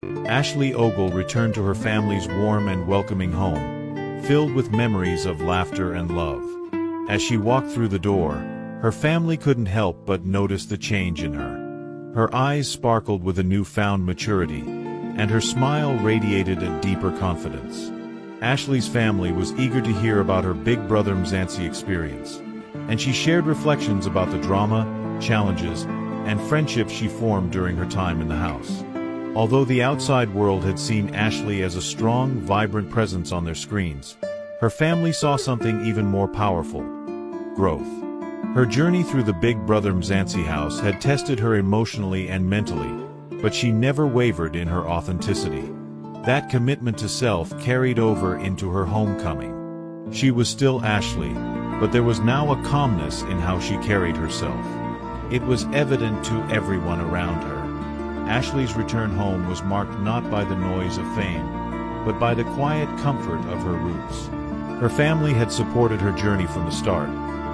Ashley Ogle returned to her family's warm and welcoming home, filled with memories of laughter and love. As she walked through the door, her family couldn't help but notice the change in her. Her eyes sparkled with a newfound maturity, and her smile radiated a deeper confidence. Ashley's family was eager to hear about her big brother Mzansi experience, and she shared reflections about the drama, challenges, and friendships she formed during her time in the house. Although the outside world had seen Ashley as a strong, vibrant presence on their screens, her family saw something even more powerful: growth. Her journey through the Big Brother Mzansi house had tested her emotionally and mentally, but she never wavered in her authenticity. That commitment to self carried over into her homecoming. She was still Ashley, but there was now a calmness in how she carried herself. It was evident to everyone around her. Ashley's return home was marked not by the noise of fame, but by the quiet comfort of her roots. Her family had supported her journey from the start,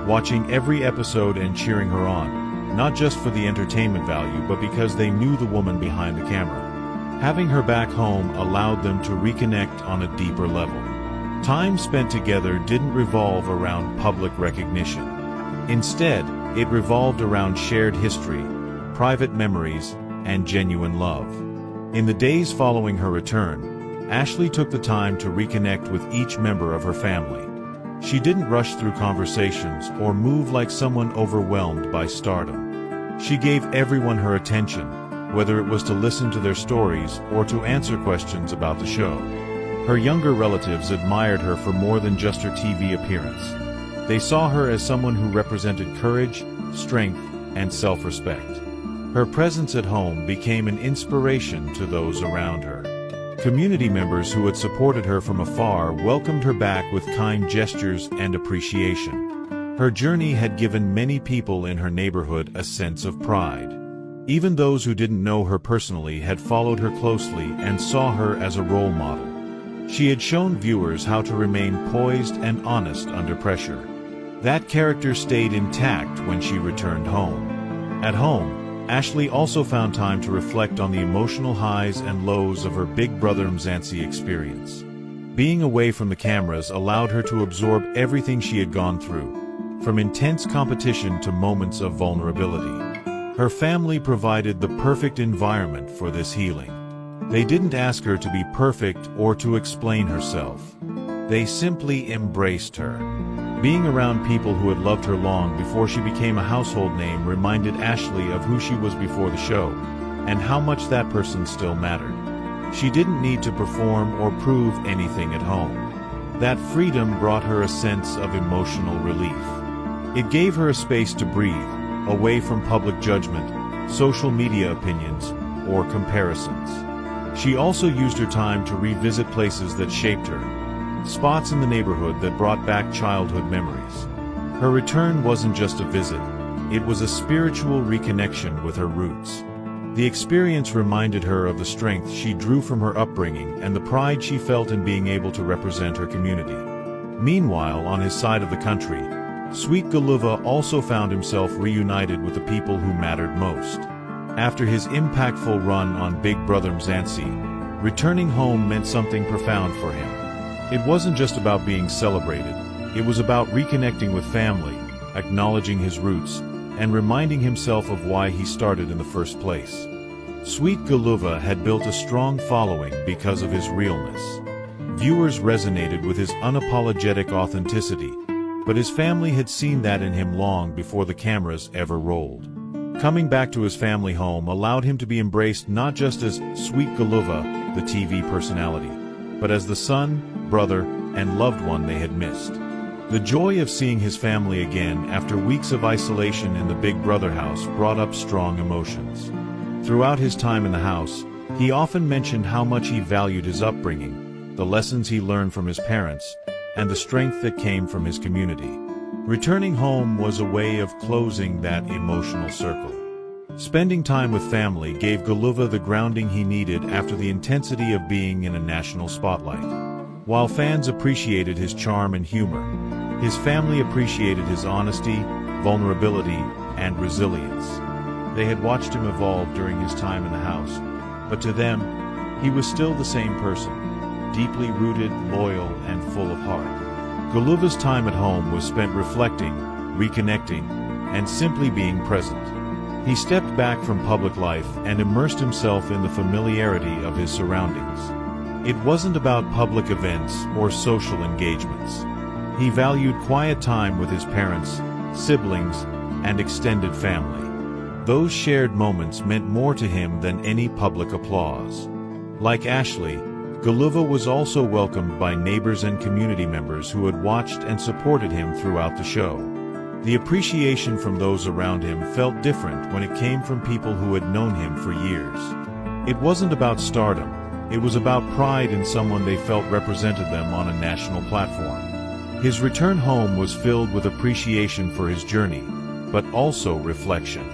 watching every episode and cheering her on, not just for the entertainment value but because they knew the woman behind the camera. Having her back home allowed them to reconnect on a deeper level. Time spent together didn't revolve around public recognition. Instead, it revolved around shared history, private memories, and genuine love. In the days following her return, Ashley took the time to reconnect with each member of her family. She didn't rush through conversations or move like someone overwhelmed by stardom. She gave everyone her attention, whether it was to listen to their stories or to answer questions about the show. Her younger relatives admired her for more than just her TV appearance. They saw her as someone who represented courage, strength, and self-respect. Her presence at home became an inspiration to those around her. Community members who had supported her from afar welcomed her back with kind gestures and appreciation. Her journey had given many people in her neighborhood a sense of pride. Even those who didn't know her personally had followed her closely and saw her as a role model. She had shown viewers how to remain poised and honest under pressure. That character stayed intact when she returned home. At home, Ashley also found time to reflect on the emotional highs and lows of her Big Brother Mzansi experience. Being away from the cameras allowed her to absorb everything she had gone through, from intense competition to moments of vulnerability. Her family provided the perfect environment for this healing. They didn't ask her to be perfect or to explain herself. They simply embraced her. Being around people who had loved her long before she became a household name reminded Ashley of who she was before the show, and how much that person still mattered. She didn't need to perform or prove anything at home. That freedom brought her a sense of emotional relief. It gave her a space to breathe, away from public judgment, social media opinions, or comparisons. She also used her time to revisit places that shaped her, spots in the neighborhood that brought back childhood memories. Her return wasn't just a visit, it was a spiritual reconnection with her roots. The experience reminded her of the strength she drew from her upbringing and the pride she felt in being able to represent her community. Meanwhile, on his side of the country, Sweet Guluva also found himself reunited with the people who mattered most. After his impactful run on Big Brother Mzansi, returning home meant something profound for him. It wasn't just about being celebrated, it was about reconnecting with family, acknowledging his roots, and reminding himself of why he started in the first place. Sweet Guluva had built a strong following because of his realness. Viewers resonated with his unapologetic authenticity, but his family had seen that in him long before the cameras ever rolled. Coming back to his family home allowed him to be embraced not just as Sweet Guluva, the TV personality, but as the son, brother, and loved one they had missed. The joy of seeing his family again after weeks of isolation in the Big Brother house brought up strong emotions. Throughout his time in the house, he often mentioned how much he valued his upbringing, the lessons he learned from his parents, and the strength that came from his community. Returning home was a way of closing that emotional circle. Spending time with family gave Guluva the grounding he needed after the intensity of being in a national spotlight. While fans appreciated his charm and humor, his family appreciated his honesty, vulnerability, and resilience. They had watched him evolve during his time in the house, but to them, he was still the same person, deeply rooted, loyal, and full of heart. Guluva's time at home was spent reflecting, reconnecting, and simply being present. He stepped back from public life and immersed himself in the familiarity of his surroundings. It wasn't about public events or social engagements. He valued quiet time with his parents, siblings, and extended family. Those shared moments meant more to him than any public applause. Like Ashley, Guluva was also welcomed by neighbors and community members who had watched and supported him throughout the show. The appreciation from those around him felt different when it came from people who had known him for years. It wasn't about stardom, it was about pride in someone they felt represented them on a national platform. His return home was filled with appreciation for his journey, but also reflection.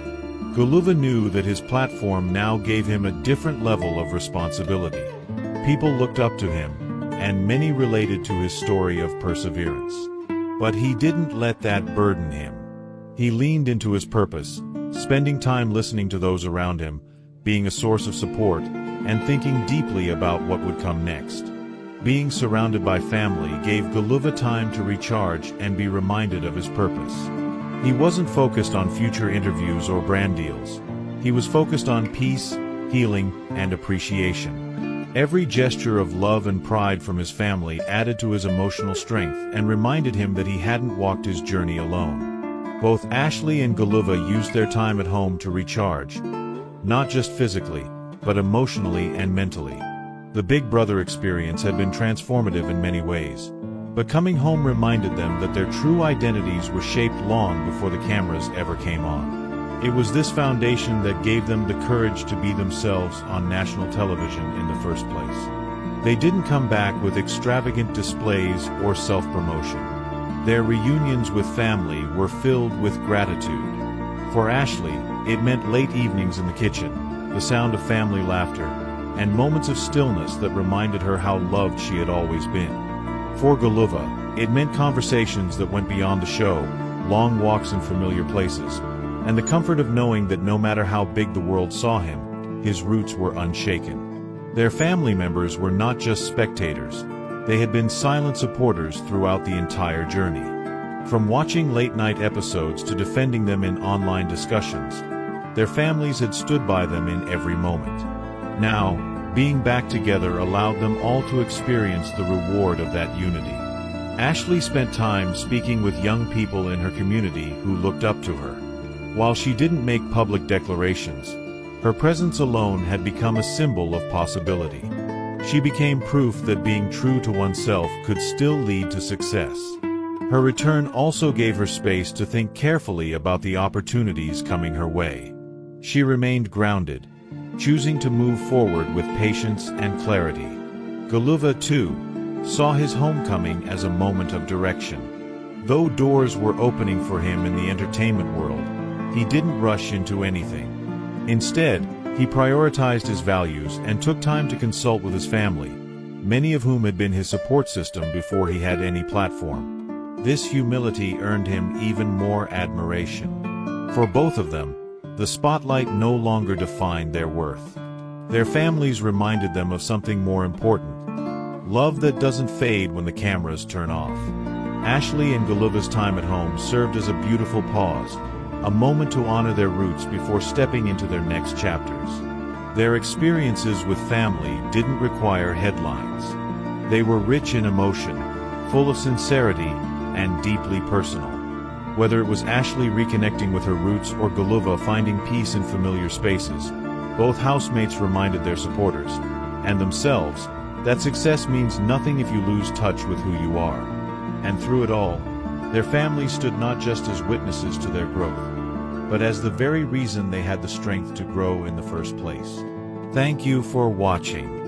Guluva knew that his platform now gave him a different level of responsibility. People looked up to him, and many related to his story of perseverance. But he didn't let that burden him. He leaned into his purpose, spending time listening to those around him, being a source of support, and thinking deeply about what would come next. Being surrounded by family gave Guluva time to recharge and be reminded of his purpose. He wasn't focused on future interviews or brand deals. He was focused on peace, healing, and appreciation. Every gesture of love and pride from his family added to his emotional strength and reminded him that he hadn't walked his journey alone. Both Ashley and Guluva used their time at home to recharge, not just physically, but emotionally and mentally. The Big Brother experience had been transformative in many ways, but coming home reminded them that their true identities were shaped long before the cameras ever came on. It was this foundation that gave them the courage to be themselves on national television in the first place. They didn't come back with extravagant displays or self-promotion. Their reunions with family were filled with gratitude. For Ashley, it meant late evenings in the kitchen, the sound of family laughter, and moments of stillness that reminded her how loved she had always been. For Guluva, it meant conversations that went beyond the show, long walks in familiar places, and the comfort of knowing that no matter how big the world saw him, his roots were unshaken. Their family members were not just spectators, they had been silent supporters throughout the entire journey. From watching late-night episodes to defending them in online discussions, their families had stood by them in every moment. Now, being back together allowed them all to experience the reward of that unity. Ashley spent time speaking with young people in her community who looked up to her. While she didn't make public declarations, her presence alone had become a symbol of possibility. She became proof that being true to oneself could still lead to success. Her return also gave her space to think carefully about the opportunities coming her way. She remained grounded, choosing to move forward with patience and clarity. Guluva, too, saw his homecoming as a moment of direction. Though doors were opening for him in the entertainment world, he didn't rush into anything. Instead, he prioritized his values and took time to consult with his family, many of whom had been his support system before he had any platform. This humility earned him even more admiration. For both of them, the spotlight no longer defined their worth. Their families reminded them of something more important: love that doesn't fade when the cameras turn off. Ashley and Guluva's time at home served as a beautiful pause, a moment to honor their roots before stepping into their next chapters. Their experiences with family didn't require headlines. They were rich in emotion, full of sincerity, and deeply personal. Whether it was Ashley reconnecting with her roots or Guluva finding peace in familiar spaces, both housemates reminded their supporters, and themselves, that success means nothing if you lose touch with who you are. And through it all, their families stood not just as witnesses to their growth, but as the very reason they had the strength to grow in the first place. Thank you for watching.